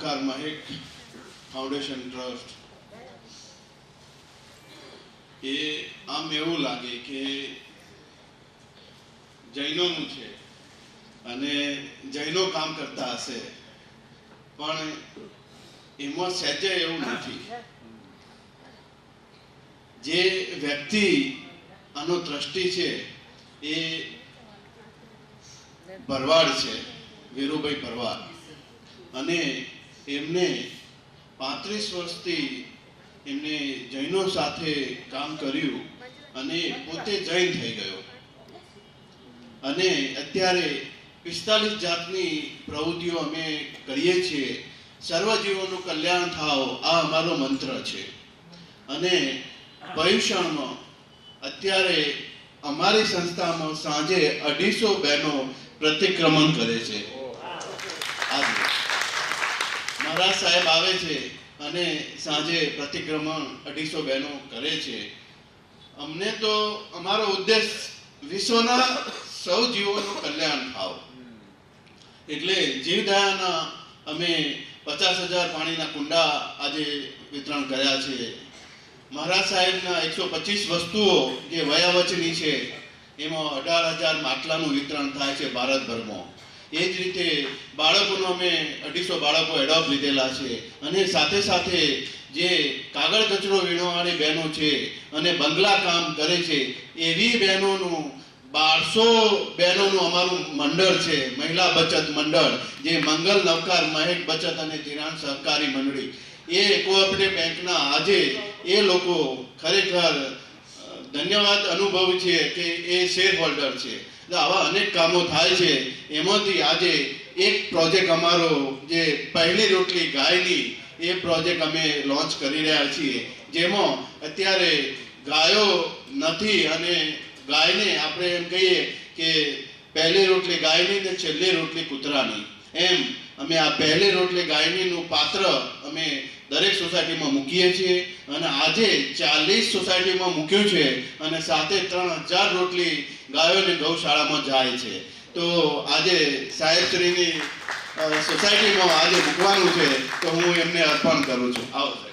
નવકાર મહેક foundation trust એ આમ એવું લાગે કે જૈનોનું છે અને જૈનો કામ કરતા હશે, પણ એમાં સહેજે એવું નથી. જે વ્યક્તિ આનો ટ્રસ્ટી છે એ ભરવાડ છે, વીરુભાઈ ભરવાડ, અને એમને 35 વર્ષથી એમને જૈનો સાથે કામ કર્યું અને પોતે જૈન થઈ ગયો. અને અત્યારે 45 જાતની પ્રવૃત્તિઓ અમે કરીએ છીએ. સર્વજીવોનું કલ્યાણ થાવ, આ અમારો મંત્ર છે. અને ભવિષ્યમાં અત્યારે અમારી સંસ્થામાં સાંજે 250 બહેનો પ્રતિક્રમણ કરે છે. મહારાજ સાહેબ આવે છે અને સાંજે પ્રતિક્રમણ 250 બહેનો કરે છે. અમને તો અમારો ઉદ્દેશ વિશ્વના સૌ જીવોનું કલ્યાણ થાવ. એટલે જીવદયાના અમે 50,000 પાણીના કુંડા આજે વિતરણ કર્યા છે. મહારાજ સાહેબના 125 વસ્તુઓ જે વયાવચની છે એમાં 18,000 માટલાનું વિતરણ થાય છે ભારતભરમાં. એ જ રીતે બાળકોનો અમે 250 બાળકો એડોપ્ટ લીધેલા છે. અને સાથે સાથે જે કાગળ કચરો વીણવાવાળી બહેનો છે અને બંગલા કામ કરે છે એવી બહેનોનું 1200 બહેનોનું અમારું મંડળ છે, મહિલા બચત મંડળ, જે મંગલ નવકાર મહેક બચત અને ધિરાણ સહકારી મંડળી. એ કોઓપરેટિવ બેંકના આજે એ લોકો ખરેખર ધન્યવાદ અનુભવ છે કે એ શેર હોલ્ડર છે. આવા અનેક કામો થાય છે. એમાંથી આજે એક પ્રોજેક્ટ અમારો જે પહેલી રોટલી ગાયની એ પ્રોજેક્ટ અમે લોન્ચ કરી રહ્યા છીએ, જેમાં અત્યારે ગાયો નથી અને ગાયને આપણે એમ કહીએ કે પહેલી રોટલી ગાયની ને છેલ્લી રોટલી કૂતરાની, એમ અમે આ પહેલી રોટલી ગાયનીનું પાત્ર અમે દરેક સોસાયટીમાં મૂકીએ છીએ. અને આજે 40 સોસાયટીમાં મૂક્યું છે અને સાથે 3,000 રોટલી ગાયોને ગૌશાળામાં જાય છે. તો આજે સાહેબશ્રીની સોસાયટીમાં આજે મૂકવાનું છે, તો હું એમને અર્પણ કરું છું. આવો સાહેબ.